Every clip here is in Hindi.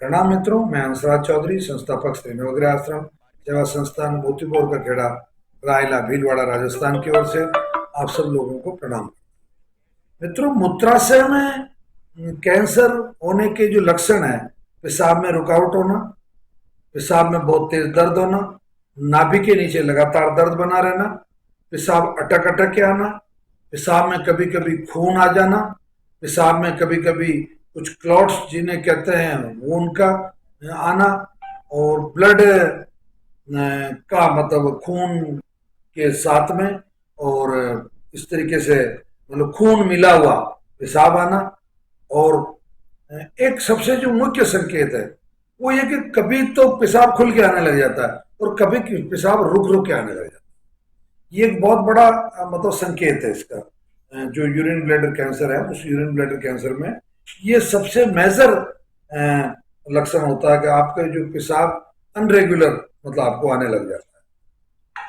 प्रणाम मित्रों, मैं हंसराज चौधरी, संस्थापक श्री नवग्रह आश्रम सेवा संस्थान मोतीपुर का खेड़ा, रायला भीलवाड़ा, राजस्थान की ओर से आप सब लोगों को प्रणाम। मित्रों, मूत्राशय में कैंसर होने के जो लक्षण है, पेशाब में रुकावट होना, पेशाब में बहुत तेज दर्द होना, नाभि के नीचे लगातार दर्द बना रहना, पेशाब अटक अटक के आना, पेशाब में कभी कभी खून आ जाना, पेशाब में कभी कभी कुछ क्लॉट्स जिन्हें कहते हैं वो उनका आना, और ब्लड का मतलब खून के साथ में, और इस तरीके से मतलब खून मिला हुआ पेशाब आना। और एक सबसे जो मुख्य संकेत है वो ये कि कभी तो पेशाब खुल के आने लग जाता है और कभी पेशाब रुक रुक के आने लग जाता है। ये एक बहुत बड़ा मतलब संकेत है इसका। जो यूरिन ब्लैडर कैंसर है, उस यूरिन ब्लैडर कैंसर में ये सबसे मेजर लक्षण होता है कि आपका जो पेशाब अनरेगुलर मतलब आपको आने लग जाता है,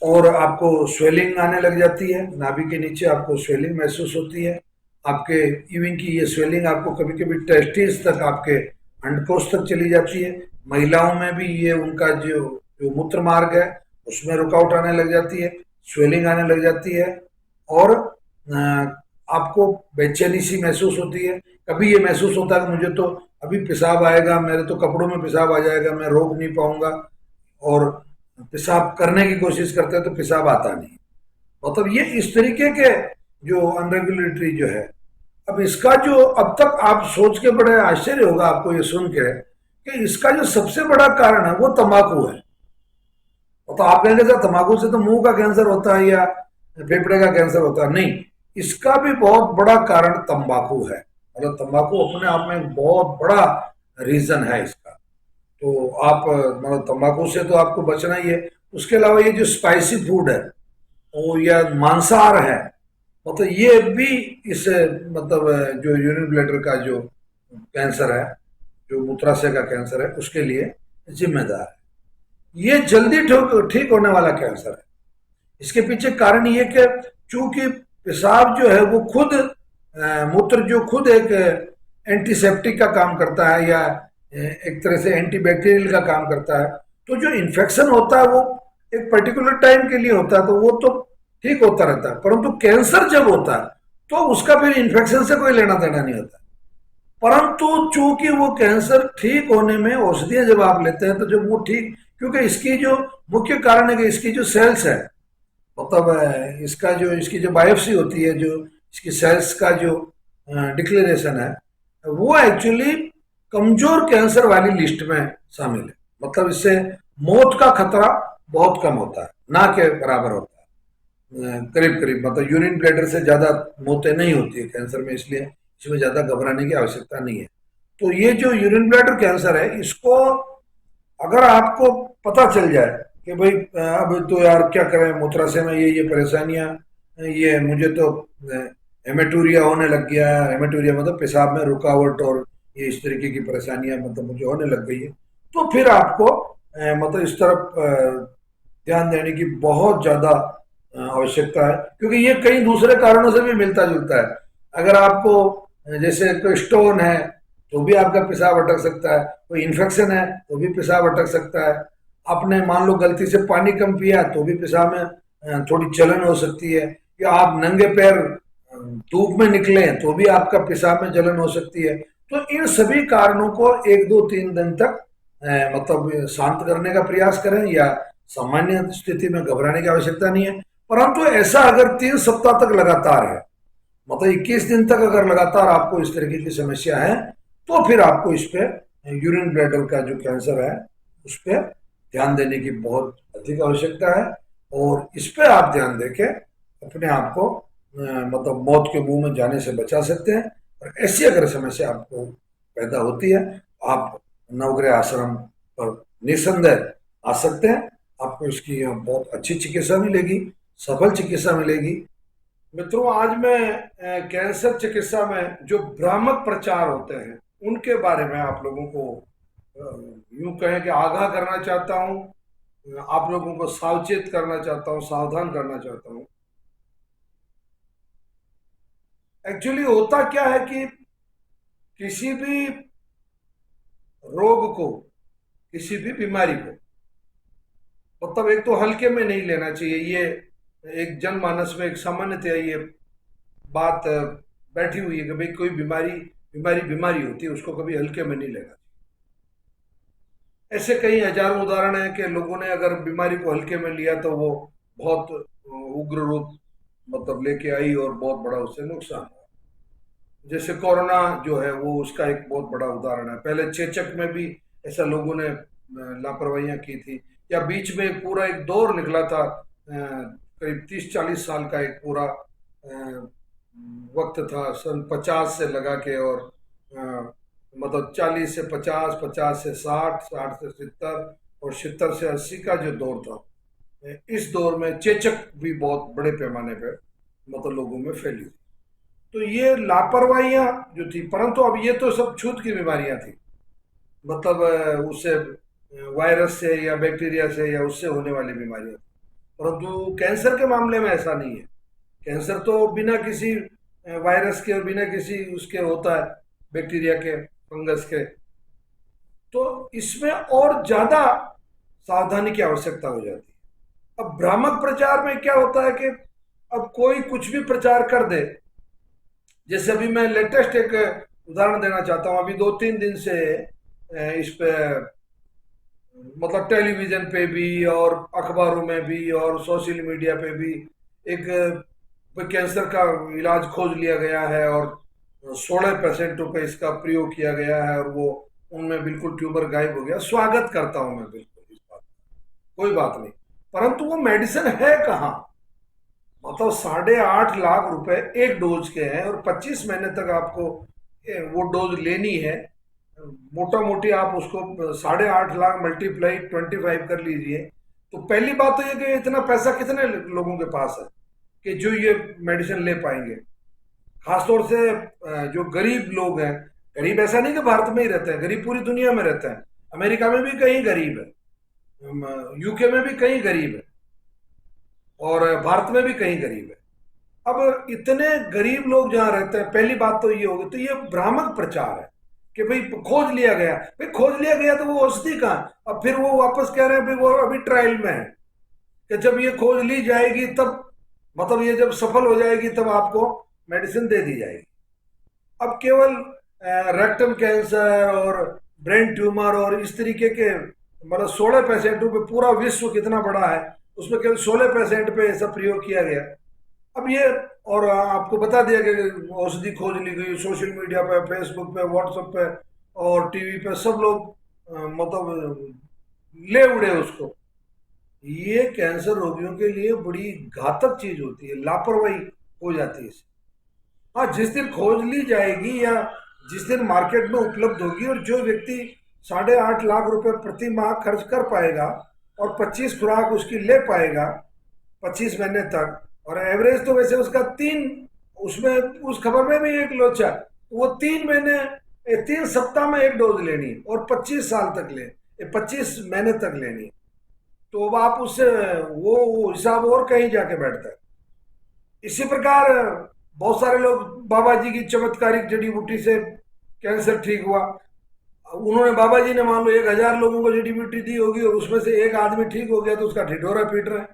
और आपको स्वेलिंग आने लग जाती है, नाभि के नीचे आपको स्वेलिंग महसूस होती है। आपके इवन की ये स्वेलिंग आपको कभी कभी टेस्टिस तक, आपके अंडकोश तक चली जाती है। महिलाओं में भी ये उनका जो जो मूत्र मार्ग है उसमें रुकावट आने लग जाती है, स्वेलिंग आने लग जाती है, और आपको बेचैनी सी महसूस होती है। कभी ये महसूस होता है कि मुझे तो अभी पेशाब आएगा, मेरे तो कपड़ों में पेशाब आ जाएगा, मैं रोक नहीं पाऊंगा, और पेशाब करने की कोशिश करते हैं तो पेशाब आता नहीं। मतलब ये इस तरीके के जो अनरेगुलेटरी जो है। अब इसका जो अब तक आप सोच के बड़े आश्चर्य होगा आपको ये सुन के कि इसका जो सबसे बड़ा कारण है वो तंबाकू है। तो आप कहेंगे सर, तंबाकू से तो मुंह का कैंसर होता है या फेफड़े का कैंसर होता है? नहीं, इसका भी बहुत बड़ा कारण तंबाकू है। मतलब तंबाकू अपने आप में एक बहुत बड़ा रीजन है इसका। तो आप मतलब तंबाकू से तो आपको बचना ही है। उसके अलावा ये जो स्पाइसी फूड है वो या मांसाहार है, मतलब ये भी इस मतलब जो यूरिन ब्लैडर का जो कैंसर है, जो मूत्राशय का कैंसर है, उसके लिए जिम्मेदार है। ये जल्दी ठीक होने वाला कैंसर है। इसके पीछे कारण ये कि चूंकि पेशाब जो है वो खुद मूत्र जो खुद एक एंटीसेप्टिक का काम करता है, या एक तरह से एंटीबैक्टीरियल का काम करता है। तो जो इन्फेक्शन होता है वो एक पर्टिकुलर टाइम के लिए होता है, तो वो तो ठीक होता रहता है, परंतु कैंसर जब होता है तो उसका फिर इन्फेक्शन से कोई लेना देना नहीं होता। परंतु चूंकि वो कैंसर ठीक होने में औषधियां जब आप लेते हैं तो जब वो ठीक, क्योंकि इसकी जो मुख्य कारण है कि इसकी जो सेल्स है, मतलब इसकी जो बायोप्सी होती है, जो इसकी सेल्स का जो डिक्लेरेशन है, वो एक्चुअली कमजोर कैंसर वाली लिस्ट में शामिल है। मतलब इससे मौत का खतरा बहुत कम होता है, ना के बराबर होता है। करीब करीब मतलब यूरिन ब्लैडर से ज्यादा मौतें नहीं होती है कैंसर में, इसलिए इसमें ज्यादा घबराने की आवश्यकता नहीं है। तो ये जो यूरिन ब्लैडर कैंसर है, इसको अगर आपको पता चल जाए कि भाई अब तो यार क्या करें, मूत्राशय में ये परेशानियां, ये मुझे तो हेमेटूरिया होने लग गया है, हेमेटूरिया मतलब पेशाब में रुकावट, और ये इस तरीके की परेशानियां मतलब मुझे होने लग गई है, तो फिर आपको मतलब इस तरफ ध्यान देने की बहुत ज्यादा आवश्यकता है, क्योंकि ये कई दूसरे कारणों से भी मिलता जुलता है। अगर आपको जैसे कोई स्टोन है तो भी आपका पेशाब अटक सकता है, कोई इन्फेक्शन है तो भी पेशाब अटक सकता है, आपने मान लो गलती से पानी कम पिया तो भी पेशाब में थोड़ी जलन हो सकती है, या आप नंगे पैर धूप में निकले तो भी आपका पेशाब में जलन हो सकती है। तो इन सभी कारणों को 1 2 3 दिन तक मतलब शांत करने का प्रयास करें, या सामान्य स्थिति में घबराने की आवश्यकता नहीं है। परंतु ऐसा अगर 3 सप्ताह तक लगातार है, मतलब 21 दिन तक अगर लगातार आपको इस तरीके की समस्या है, तो फिर आपको इस पे यूरिन ब्लैडर का जो कैंसर है उस पर ध्यान देने की बहुत अधिक आवश्यकता है। और इस पे आप ध्यान देके अपने आप को मतलब मौत के मुंह में जाने से बचा सकते हैं। और ऐसी अगर समस्या आपको पैदा होती है, आप नवग्रह आश्रम पर निसंदेह आ सकते हैं। आपको इसकी बहुत अच्छी चिकित्सा मिलेगी, सफल चिकित्सा मिलेगी। मित्रों, आज मैं कैंसर चिकित्सा में जो भ्रामक प्रचार होते हैं उनके बारे में आप लोगों को यूं कहें कि आगाह करना चाहता हूं, आप लोगों को सावचेत करना चाहता हूं, सावधान करना चाहता हूं। एक्चुअली होता क्या है कि किसी भी रोग को, किसी भी बीमारी को, मतलब एक तो हल्के में नहीं लेना चाहिए। ये एक जनमानस में एक सामान्यतया ये बात बैठी हुई है कि भाई कोई बीमारी बीमारी बीमारी होती है, उसको कभी हल्के में नहीं लेना। ऐसे कई हजारों उदाहरण हैं कि लोगों ने अगर बीमारी को हल्के में लिया तो वो बहुत उग्र रूप मतलब लेके आई और बहुत बड़ा उससे नुकसान हुआ। जैसे कोरोना जो है वो उसका एक बहुत बड़ा उदाहरण है। पहले चेचक में भी ऐसा लोगों ने लापरवाहियां की थी, या बीच में पूरा एक दौर निकला था, करीब 30-40 साल का एक पूरा वक्त था, सन 50 से लगा के और मतलब 40 से 50, 50 से 60, 60 से 70 और 70 से 80 का जो दौर था, इस दौर में चेचक भी बहुत बड़े पैमाने पर मतलब लोगों में फैली। तो ये लापरवाहियां जो थी, परंतु अब ये तो सब छूत की बीमारियां थी, मतलब उससे वायरस से या बैक्टीरिया से या उससे होने वाली बीमारियां। परंतु कैंसर के मामले में ऐसा नहीं है। कैंसर तो बिना किसी वायरस के और बिना किसी उसके होता है, बैक्टीरिया के, फंगस के। तो इसमें और ज्यादा सावधानी की आवश्यकता हो जाती है। अब भ्रामक प्रचार में क्या होता है कि अब कोई कुछ भी प्रचार कर दे। जैसे अभी मैं लेटेस्ट एक उदाहरण देना चाहता हूँ। अभी 2-3 दिन से इस पे मतलब टेलीविजन पे भी और अखबारों में भी और सोशल मीडिया पे भी एक कैंसर का इलाज खोज लिया गया है और 16 पेशेंटों पे इसका प्रयोग किया गया है और वो उनमें बिल्कुल ट्यूमर गायब हो गया। स्वागत करता हूं मैं बिल्कुल इस बात, कोई बात नहीं। परंतु वो मेडिसिन है कहाँ? मतलब 8.5 लाख रुपए एक डोज के हैं और 25 महीने तक आपको वो डोज लेनी है। मोटा मोटी आप उसको 8.5 लाख मल्टीप्लाई 25 कर लीजिए। तो पहली बात तो ये कि इतना पैसा कितने लोगों के पास है कि जो ये मेडिसिन ले पाएंगे। खासतौर से जो गरीब लोग हैं, गरीब ऐसा नहीं कि भारत में ही रहते हैं, गरीब पूरी दुनिया में रहते हैं। अमेरिका में भी कहीं गरीब है, यूके में भी कहीं गरीब है और भारत में भी कहीं गरीब है। अब इतने गरीब लोग जहां रहते हैं, पहली बात तो ये होगी, तो ये भ्रामक प्रचार है कि भाई खोज लिया गया। भाई खोज लिया गया तो वो औषधि कहाँ? अब फिर वो वापस कह रहे हैं भाई वो अभी ट्रायल में है कि जब ये खोज ली जाएगी तब, मतलब ये जब सफल हो जाएगी तब आपको मेडिसिन दे दी जाएगी। अब केवल रेक्टम कैंसर और ब्रेन ट्यूमर और इस तरीके के मतलब 16 पेशेंटों पे, पूरा विश्व कितना बड़ा है उसमें केवल 16 पेशेंट पे ऐसा प्रयोग किया गया। अब ये और आपको बता दिया कि औषधि खोज ली गई, सोशल मीडिया पे, फेसबुक पे, व्हाट्सएप पे और टीवी पे सब लोग मतलब ले उड़े उसको। ये कैंसर रोगियों के लिए बड़ी घातक चीज होती है, लापरवाही हो जाती है इससे। हाँ, जिस दिन खोज ली जाएगी या जिस दिन मार्केट में उपलब्ध होगी और जो व्यक्ति 8.5 लाख रुपए प्रति माह खर्च कर पाएगा और 25 खुराक उसकी ले पाएगा 25 महीने तक, और एवरेज तो वैसे उसका 3, उसमें उस खबर में भी एक लोचा, वो 3 महीने 3 सप्ताह में एक डोज लेनी है और 25 साल तक ले, 25 महीने तक लेनी है। तो अब आप उससे वो हिसाब और कहीं जाके बैठता है। इसी प्रकार बहुत सारे लोग बाबा जी की चमत्कारिक जड़ी बूटी से कैंसर ठीक हुआ। उन्होंने, बाबा जी ने मान लो 1,000 लोगों को जड़ी बूटी दी होगी और उसमें से एक आदमी ठीक हो गया तो उसका ढिढोरा पीट रहा है।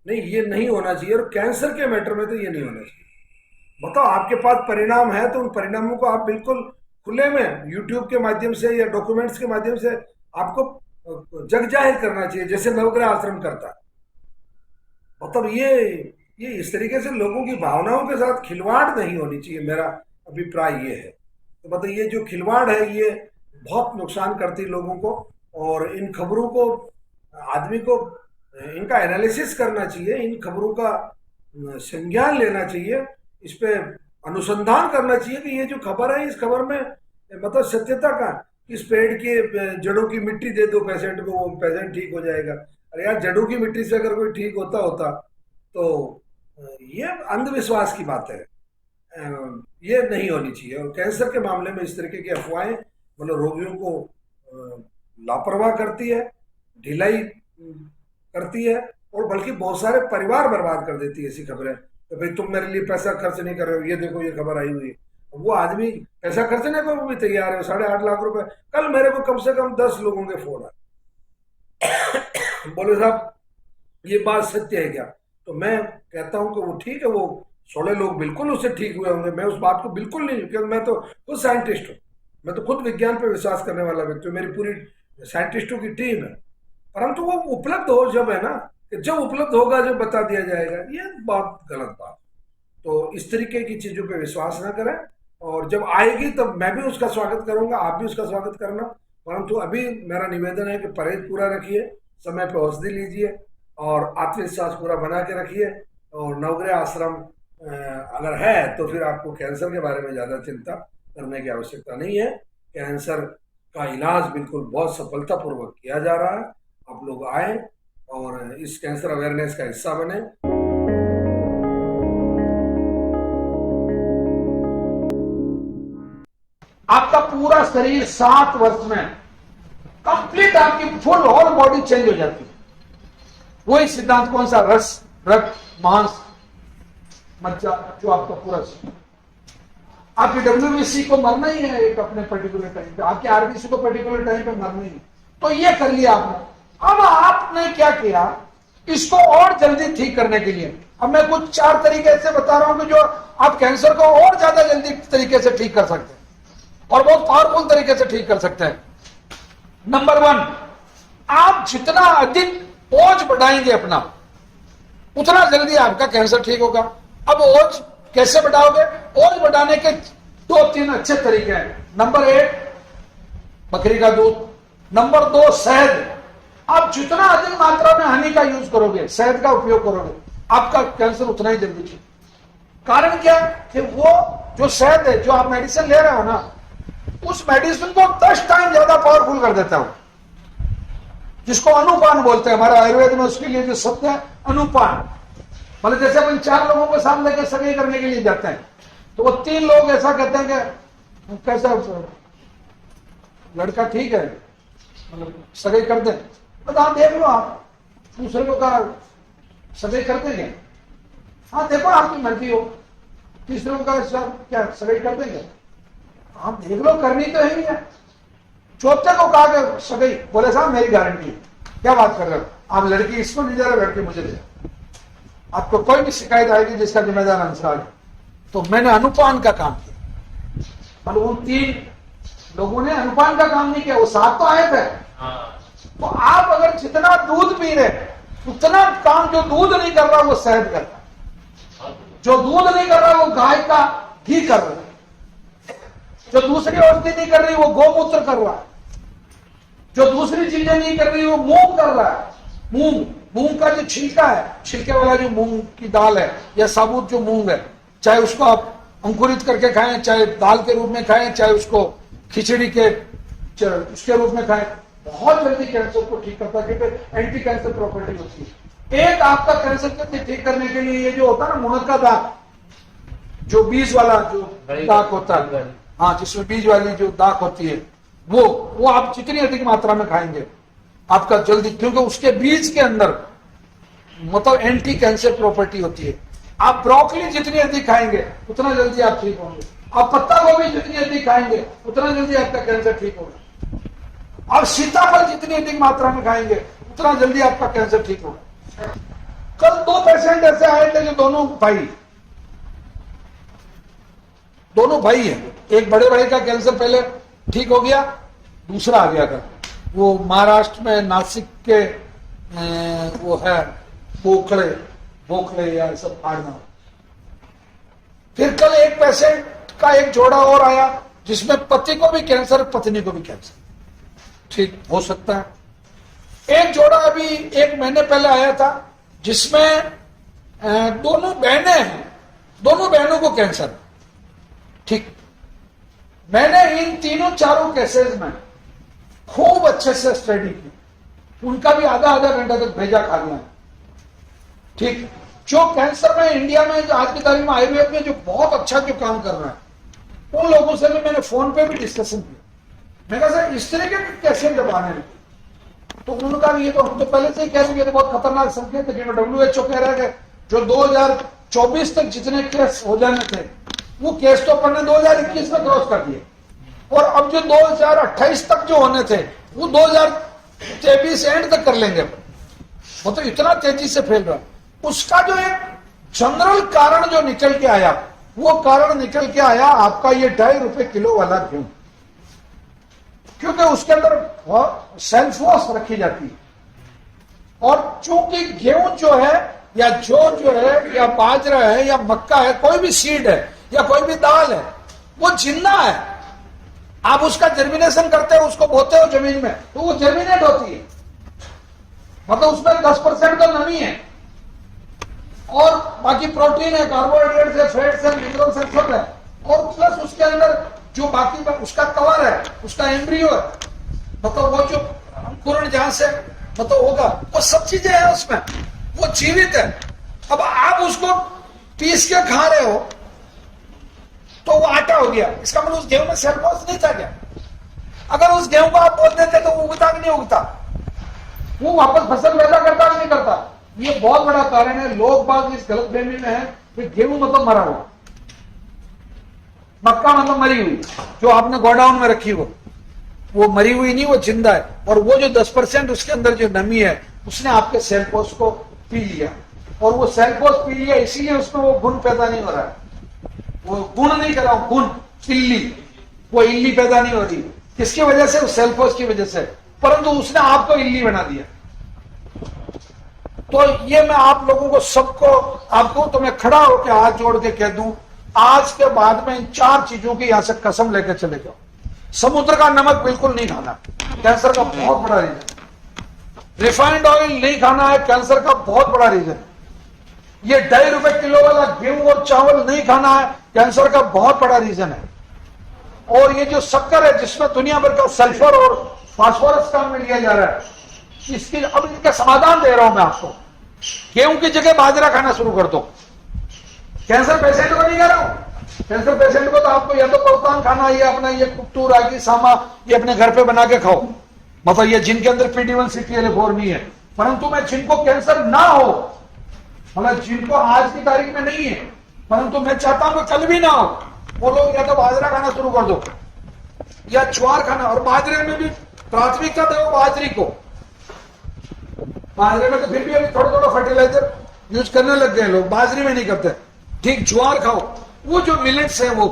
नहीं, ये नहीं होना चाहिए और कैंसर के मैटर में तो ये नहीं होना चाहिए। बताओ, आपके पास परिणाम है तो उन परिणामों को आप बिल्कुल खुले में यूट्यूब के माध्यम से या डॉक्यूमेंट्स के माध्यम से आपको जग जाहिर करना चाहिए, जैसे नवग्रह आश्रम करता है। मतलब ये इस तरीके से लोगों की भावनाओं के साथ खिलवाड़ नहीं होनी चाहिए, मेरा अभिप्राय ये है। तो मतलब ये जो खिलवाड़ है ये बहुत नुकसान करती है लोगों को। और इन खबरों को आदमी को इनका एनालिसिस करना चाहिए, इन खबरों का संज्ञान लेना चाहिए, इस पे अनुसंधान करना चाहिए कि ये जो खबर है इस खबर में मतलब सत्यता का, इस पेड़ के जड़ों की मिट्टी दे दो पेशेंट को, वो पेशेंट ठीक हो जाएगा। अरे यार, जड़ों की मिट्टी से अगर कोई ठीक होता होता तो ये अंधविश्वास की बात है। ये नहीं होनी चाहिए। और कैंसर के मामले में इस तरीके की अफवाहें मतलब रोगियों को लापरवाह करती है, ढिलाई करती है और बल्कि बहुत सारे परिवार बर्बाद कर देती है ऐसी खबरें। तो भाई तुम मेरे लिए पैसा खर्च नहीं कर रहे हो, ये देखो ये खबर आई हुई है। वो आदमी पैसा खर्चने को भी तैयार है, 8.5 लाख रुपए। कल मेरे को कम से कम 10 लोगों के फोन आए, बोले साहब ये बात सत्य है क्या? तो मैं कहता हूं कि वो ठीक है, वो 16 लोग बिल्कुल उससे ठीक हुए होंगे, मैं उस बात को बिल्कुल नहीं, क्योंकि मैं तो खुद साइंटिस्ट हूँ, मैं तो खुद विज्ञान पर विश्वास करने वाला व्यक्ति हूँ, मेरी पूरी साइंटिस्टों की टीम है। परंतु वो उपलब्ध हो जब है ना, कि जब उपलब्ध होगा जब बता दिया जाएगा, ये बात गलत बात। तो इस तरीके की चीजों पे विश्वास ना करें, और जब आएगी तब मैं भी उसका स्वागत करूंगा, आप भी उसका स्वागत करना। परंतु अभी मेरा निवेदन है कि परहेज पूरा रखिए, समय पे औषधि लीजिए और आत्मविश्वास पूरा बना के रखिए। और नवग्रह आश्रम अगर है तो फिर आपको कैंसर के बारे में ज्यादा चिंता करने की आवश्यकता नहीं है। कैंसर का इलाज बिल्कुल बहुत सफलतापूर्वक किया जा रहा है। आप लोग आए और इस कैंसर अवेयरनेस का हिस्सा बने। आपका पूरा शरीर 7 वर्ष में कंप्लीट आपकी फुल होल बॉडी चेंज हो जाती है। वही सिद्धांत कौन सा? रस, रक्त, मांस, मज्जा, जो आपका पूरा शरीर। आपकी डब्ल्यूबीसी को मरना ही है एक अपने पर्टिकुलर टाइम पे, आपके आरबीसी को पर्टिकुलर टाइम पे मरना ही है। तो ये कर लिया आपने। अब आपने क्या किया, इसको और जल्दी ठीक करने के लिए अब मैं कुछ 4 तरीके ऐसे बता रहा हूं कि जो आप कैंसर को और ज्यादा जल्दी तरीके से ठीक कर सकते हैं और बहुत पावरफुल तरीके से ठीक कर सकते हैं। नंबर 1, आप जितना अधिक ओज बढ़ाएंगे अपना, उतना जल्दी आपका कैंसर ठीक होगा। अब ओज कैसे बढ़ाओगे? ओज बढ़ाने के 2-3 अच्छे तरीके हैं। नंबर 1, बकरी का दूध। नंबर 2, शहद। आप जितना अधिक मात्रा में हनी का यूज करोगे, शहद का उपयोग करोगे, आपका कैंसर उतना ही जल्दी ठीक। कारण क्या? कि वो जो शहद है, जो आप मेडिसिन ले रहे हो ना, उस मेडिसिन को 10 टाइम ज्यादा पावरफुल कर देता है, जिसको अनुपान बोलते हैं। हमारे आयुर्वेद में उसके लिए जो शब्द है अनुपान। मतलब जैसे अपन 4 लोगों को साथ लेकर सगाई करने के लिए जाते हैं, तो वो 3 लोग ऐसा कहते हैं कि कैसा लड़का ठीक है, मतलब सगाई कर दें। तो हाँ देख लो, आप दूसरे को कहा सगाई कर देंगे? हाँ देखो आपकी मर्जी हो। तीसरे को कहा क्या सगाई कर देंगे? आप देख लो, करनी तो है ही है। चौथे को कहा कि सगाई, बोले साहब मेरी गारंटी है। क्या बात कर रहे हो आप? लड़की इसको नहीं दे रहे, लड़की मुझे दे। आपको कोई भी शिकायत आएगी जिसका जिम्मेदार अंसार है। तो मैंने अनुपान का काम किया। मतलब उन 3 लोगों ने अनुपान का काम नहीं किया, वो 7 तो आए थे। तो आप अगर जितना दूध पी रहे, उतना काम जो दूध नहीं कर रहा वो शहद कर रहा, जो दूध नहीं कर रहा वो गाय का घी कर रहा, जो दूसरी औषधि नहीं कर रही वो गोमूत्र कर रहा है, जो दूसरी चीजें नहीं कर रही वो मूंग कर रहा है। मूंग का जो छिलका है, छिलके वाला जो मूंग की दाल है या साबुत जो मूंग है, चाहे उसको आप अंकुरित करके खाएं, चाहे दाल के रूप में खाएं, चाहे उसको खिचड़ी के उसके रूप में खाएं, बहुत जल्दी कैंसर को ठीक करता है, क्योंकि एंटी कैंसर प्रॉपर्टी होती है। एक आपका कैंसर को ठीक करने के लिए ये जो होता है ना मुनक्का दाग, जो बीज वाला जो दाग होता है, हाँ जिसमें बीज वाली जो दाग होती है, वो आप जितनी अधिक मात्रा में खाएंगे आपका जल्दी, क्योंकि उसके बीज के अंदर मतलब एंटी कैंसर प्रॉपर्टी होती है। आप ब्रोकली जितनी अधिक खाएंगे उतना जल्दी आप ठीक होंगे। आप पत्ता गोभी जितनी अधिक खाएंगे उतना जल्दी आपका कैंसर ठीक होगा। आप सीताफल जितनी अधिक मात्रा में खाएंगे उतना जल्दी आपका कैंसर ठीक होगा। कल 2 पेशेंट ऐसे आए थे जो दोनों भाई हैं। एक बड़े भाई का कैंसर पहले ठीक हो गया, दूसरा आ गया था। वो महाराष्ट्र में नासिक के वो है बोखले या सब फाड़ना। फिर कल एक पेशेंट का एक जोड़ा और आया जिसमें पति को भी कैंसर, पत्नी को भी कैंसर, ठीक हो सकता है। एक जोड़ा अभी 1 महीने पहले आया था जिसमें दोनों बहनें हैं, दोनों बहनों को कैंसर, ठीक। मैंने इन 3-4 केसेस में खूब अच्छे से स्टडी की, उनका भी आधा घंटा तक भेजा खा लिया, ठीक। जो कैंसर में इंडिया में जो आज की तारीख में आयुर्वेद में जो बहुत अच्छा जो काम कर रहा है, उन लोगों से भी मैंने फोन पे भी डिस्कशन किया। मैंने कहा सर इस तरह के कैसे जब आने लगे, तो उन्होंने कहा ये तो हम तो पहले से ही कह रहे थे बहुत खतरनाक संकेत है। WHO कह रहा है कि जो 2024 तक जितने केस हो जाने थे वो केस तो अपन ने 2021 में क्रॉस कर दिए, और अब जो 2028 तक जो होने थे वो 2023 एंड तक कर लेंगे। वो तो इतना तेजी से फैल रहा है। उसका जो एक जनरल कारण जो निकल के आया, वो कारण निकल के आया आपका ये 2.5 रुपए किलो वाला गेहूं, क्योंकि उसके अंदर सेल्फ वॉश रखी जाती है। और चूंकि गेहूं जो है या जो है या बाजरा है या मक्का है, कोई भी सीड है या कोई भी दाल है, वो जिंदा है। आप उसका जर्मिनेशन करते हो, उसको बोते हो जमीन में, तो वो जर्मिनेट होती है, मतलब उसमें 10% तो नमी है, और बाकी प्रोटीन है, कार्बोहाइड्रेट्स है, फैट्स है, मिनरल्स है, सब है। और प्लस उसके अंदर जो बाकी उसका कवर है, उसका एम्ब्रियो है, मतलब वो जो अंकुरण जहां से मतलब होगा, वो सब चीजें हैं उसमें, वो जीवित है। अब आप उसको पीस के खा रहे हो तो वो आटा हो गया, इसका मतलब उस गेहूं में सेल्यूलोज नहीं था क्या? अगर उस गेहूं को आप बोल देते तो वो उगता कि नहीं उगता, वो वापस फसल पैदा करता कि नहीं करता? ये बहुत बड़ा कारण है। लोग बाग इस गलतफहमी में है कि गेहूं मतलब मरा हुआ, मक्का मतलब मरी हुई, जो आपने गोडाउन में रखी वो मरी हुई नहीं, वो जिंदा है। और वो जो 10% उसके अंदर जो नमी है, उसने आपके सेल कोष को पी लिया, और वो सेल कोष पी लिया, इसीलिए उसमें वो गुण पैदा नहीं हो रहा है। वो गुण नहीं कर रहा हूं, गुण, इल्ली, वो इल्ली पैदा नहीं हो रही। किसकी वजह से? उस सेल कोष की वजह से। परंतु उसने आपको इल्ली बना दिया। तो ये मैं आप लोगों को सबको, आपको तो मैं खड़ा होकर हाथ जोड़ के कह दूं, आज के बाद में इन 4 चीजों की यहां से कसम लेकर चले जाओ। समुद्र का नमक बिल्कुल नहीं खाना, कैंसर का बहुत बड़ा रीजन। रिफाइंड ऑयल नहीं खाना है, कैंसर का बहुत बड़ा रीजन। ये 2.5 रुपए किलो वाला गेहूं और चावल नहीं खाना है, कैंसर का बहुत बड़ा रीजन है। और ये जो शक्कर है, जिसमें दुनिया भर का सल्फर और फास्फोरस काम में लिया जा रहा है, इसके अब इनका समाधान दे रहा हूं मैं आपको। गेहूं की जगह बाजरा खाना शुरू कर दो। कैंसर पेशेंट को नहीं कह रहा हूं, कैंसर पेशेंट को तो आपको या तो पौतान खाना, या अपना ये कुट्टू, रागी, सामा, ये अपने घर पे बना के खाओ, मतलब ये जिनके अंदर PD1 CTLA4 नहीं है। परंतु मैं जिनको कैंसर ना हो, मतलब जिनको आज की तारीख में नहीं है, परंतु मैं चाहता हूं कि कल भी ना हो, वो लोग या तो बाजरा खाना शुरू कर दो या ज्वार खाना। और बाजरे में भी प्राथमिकता दो बाजरी को। बाजरे में तो फिर भी अभी थोड़ा फर्टिलाइजर यूज करने लग गए लोग, बाजरी में नहीं करते। ठीक, ज्वार खाओ, वो जो मिलेट्स है वो,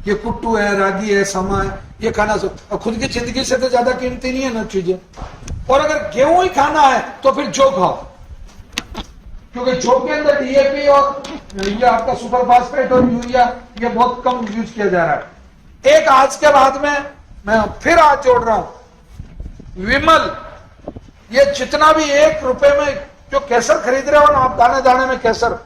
ये कुट्टू है, रागी है, समा है, ये खाना और खुद की जिंदगी से तो ज्यादा कीमती नहीं है ना चीजें। और अगर गेहूं ही खाना है तो फिर जौ खाओ, क्योंकि जौ के अंदर DAP और ये आपका सुपर फास्फेट और यूरिया ये बहुत कम यूज किया जा रहा है। एक आज के बाद में मैं फिर हाथ जोड़ रहा हूं, विमल, ये जितना भी 1 रुपए में जो केसर खरीद रहे हो ना आप, दाने दाने में केसर,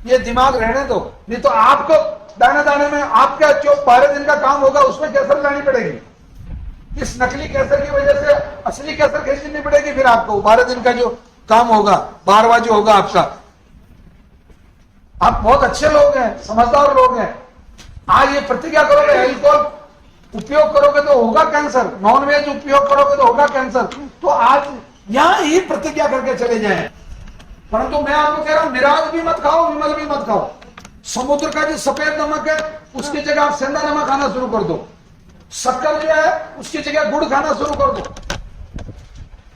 ये दिमाग रहने दो, नहीं तो आपको दाने दाने में आपका जो 12 दिन का काम होगा उसमें केसर लानी पड़ेगी। इस नकली केसर की वजह से असली केसर खरीदनी पड़ेगी, फिर आपको 12 दिन का जो काम होगा, 12वां जो होगा आपका। आप बहुत अच्छे लोग हैं, समझदार लोग हैं, आज ये प्रतिज्ञा करोगे, अल्कोहल उपयोग करोगे तो होगा कैंसर, नॉनवेज उपयोग करोगे तो होगा कैंसर, तो आज यहां ही प्रतिज्ञा करके चले जाएं। परंतु मैं आपको कह रहा हूं, मिराज भी मत खाओ, विमल भी मत खाओ। समुद्र का जो सफेद नमक है उसकी जगह आप सेंधा नमक खाना शुरू कर दो। शक्कर जो है उसकी जगह गुड़ खाना शुरू कर दो।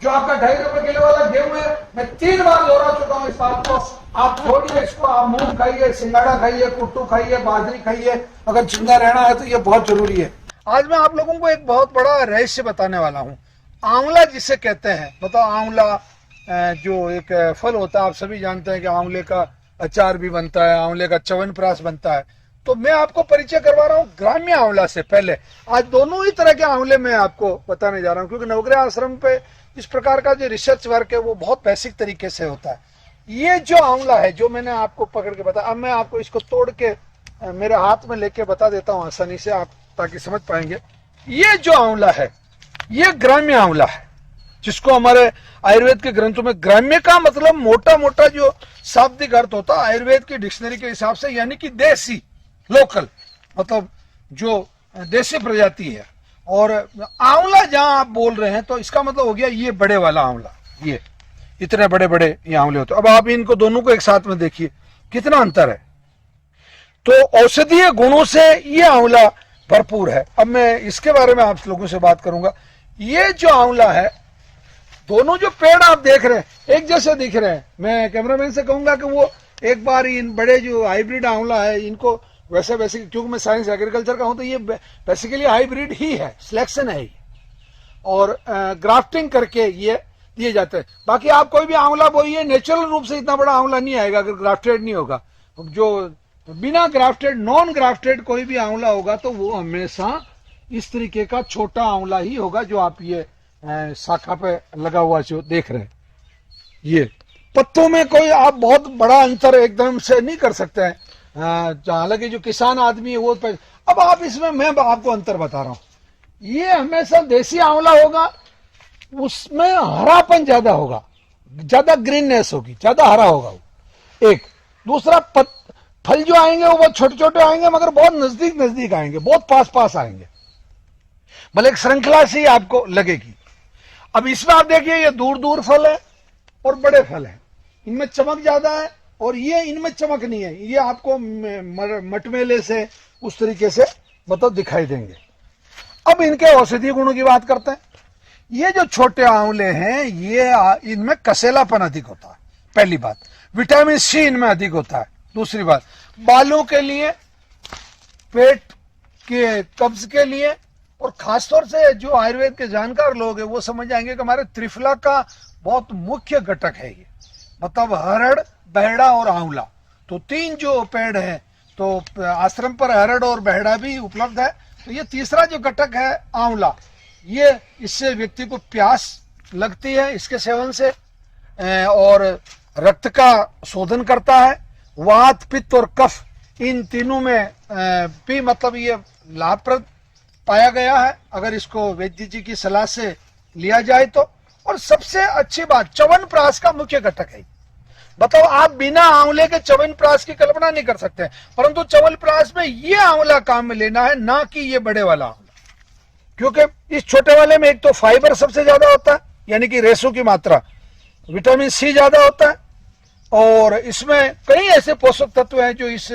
जो आपका 2.5 रुपए किलो वाला गेहूं है, मैं 3 बार दोहरा चुका हूं इस बात को, आप छोड़िए इसको, आप मूंग खाइए, सिंगाड़ा खाइए, कुट्टू खाइए, बाजरी खाइए, अगर जिंदा रहना है तो ये बहुत जरूरी है। आज मैं आप लोगों को एक बहुत बड़ा रहस्य बताने वाला हूं। आंवला जिसे कहते हैं, मतलब आंवला जो एक फल होता है, आप सभी जानते हैं कि आंवले का अचार भी बनता है, आंवले का च्यवनप्राश बनता है। तो मैं आपको परिचय करवा रहा हूँ ग्राम्य आंवला से। पहले आज दोनों ही तरह के आंवले मैं आपको बताने जा रहा हूँ, क्योंकि नवग्रह आश्रम पे इस प्रकार का जो रिसर्च वर्क है वो बहुत बेसिक तरीके से होता है। ये जो आंवला है जो मैंने आपको पकड़ के बताया, अब मैं आपको इसको तोड़ के मेरे हाथ में लेके बता देता हूँ आसानी से, आप ताकि समझ पाएंगे। ये जो आंवला है ये ग्राम्य आंवला है, जिसको हमारे आयुर्वेद के ग्रंथों में ग्राम्य का मतलब मोटा मोटा जो शाब्दिक अर्थ होता है आयुर्वेद की डिक्शनरी के हिसाब से, यानी कि देसी, लोकल, मतलब जो देसी प्रजाति है। और आंवला जहां आप बोल रहे हैं तो इसका मतलब हो गया ये बड़े वाला आंवला, ये इतने बड़े बड़े ये आंवले होते हैं। अब आप इनको दोनों को एक साथ में देखिए कितना अंतर है। तो औषधीय गुणों से ये आंवला भरपूर है। अब मैं इसके बारे में आप लोगों से बात करूंगा। ये जो आंवला है, दोनों जो पेड़ आप देख रहे हैं एक जैसे दिख रहे हैं। मैं कैमरामैन से कहूंगा कि वो एक बार इन बड़े जो हाइब्रिड आंवला है इनको वैसे क्योंकि मैं साइंस एग्रीकल्चर का हूं तो ये बेसिकली हाइब्रिड ही है, सिलेक्शन है ये, और ग्राफ्टिंग करके ये दिए जाते हैं। बाकी आप कोई भी आंवला बोइए, नेचुरल रूप से इतना बड़ा आंवला नहीं आएगा अगर ग्राफ्टेड नहीं होगा। जो बिना ग्राफ्टेड, नॉन ग्राफ्टेड कोई भी आंवला होगा तो वो हमेशा इस तरीके का छोटा आंवला ही होगा जो आप ये शाखा पे लगा हुआ जो देख रहे हैं। ये पत्तों में कोई आप बहुत बड़ा अंतर एकदम से नहीं कर सकते हैं। हालांकि जो किसान आदमी है वो अब आप इसमें मैं आपको अंतर बता रहा हूं। ये हमेशा देसी आंवला होगा, उसमें हरापन ज्यादा होगा, ज्यादा ग्रीननेस होगी, ज्यादा हरा होगा वो। एक दूसरा फल जो आएंगे वो बहुत छोटे छोटे आएंगे मगर बहुत नजदीक नजदीक आएंगे, बहुत पास पास आएंगे, मतलब एक श्रृंखला सी आपको लगेगी। अब इसमें आप देखिए ये दूर दूर फल है और बड़े फल है, इनमें चमक ज्यादा है और ये इनमें चमक नहीं है। ये आपको मटमेले से उस तरीके से मतलब दिखाई देंगे। अब इनके औषधीय गुणों की बात करते हैं। ये जो छोटे आंवले हैं ये इनमें कसेलापन अधिक होता है, पहली बात। विटामिन सी इनमें अधिक होता है, दूसरी बात बालों के लिए, पेट के कब्ज के लिए, और खासतौर से जो आयुर्वेद के जानकार लोग हैं वो समझ जाएंगे कि हमारे त्रिफला का बहुत मुख्य घटक है ये, मतलब हरड़, बहेड़ा और आंवला। तो तीन जो पेड़ है तो आश्रम पर हरड़ और बहेड़ा भी उपलब्ध है। तो ये तीसरा जो घटक है आंवला, ये इससे व्यक्ति को प्यास लगती है इसके सेवन से, और रक्त का शोधन करता है। वात, पित्त और कफ इन तीनों में भी मतलब ये लाभप्रद पाया गया है अगर इसको वैद्य जी की सलाह से लिया जाए तो। और सबसे अच्छी बात च्यवनप्राश का मुख्य घटक है। बताओ आप बिना आंवले के च्यवनप्राश की कल्पना नहीं कर सकते, परंतु च्यवनप्राश में ये आंवला काम में लेना है, ना कि ये बड़े वाला आंवला। क्योंकि इस छोटे वाले में एक तो फाइबर सबसे ज्यादा होता है, यानी कि रेशों की मात्रा, विटामिन सी ज्यादा होता है, और इसमें कई ऐसे पोषक तत्व हैं जो इस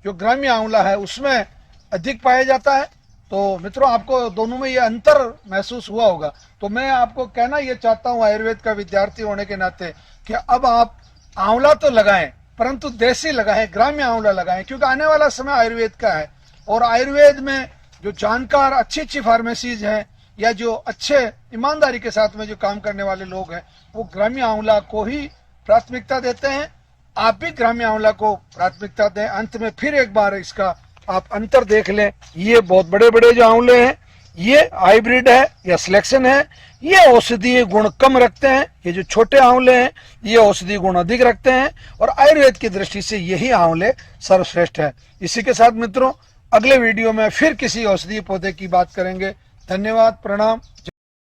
जो ग्राम्य आंवला है उसमें अधिक पाया जाता है। तो मित्रों आपको दोनों में ये अंतर महसूस हुआ होगा। तो मैं आपको कहना ये चाहता हूं आयुर्वेद का विद्यार्थी होने के नाते कि अब आप आंवला तो लगाएं परंतु देसी लगाएं, ग्राम्य आंवला लगाएं, क्योंकि आने वाला समय आयुर्वेद का है। और आयुर्वेद में जो जानकार अच्छी अच्छी फार्मेसीज हैं या जो अच्छे ईमानदारी के साथ में जो काम करने वाले लोग हैं वो ग्राम्य आंवला को ही प्राथमिकता देते हैं। आप भी ग्राम्य आंवला को प्राथमिकता दें। अंत में फिर एक बार इसका आप अंतर देख लें। ये बहुत बड़े बड़े जो आंवले हैं ये हाइब्रिड है या सिलेक्शन है, ये औषधीय गुण कम रखते हैं। ये जो छोटे आंवले हैं ये औषधीय गुण अधिक रखते हैं, और आयुर्वेद की दृष्टि से यही आंवले सर्वश्रेष्ठ है। इसी के साथ मित्रों अगले वीडियो में फिर किसी औषधीय पौधे की बात करेंगे। धन्यवाद, प्रणाम।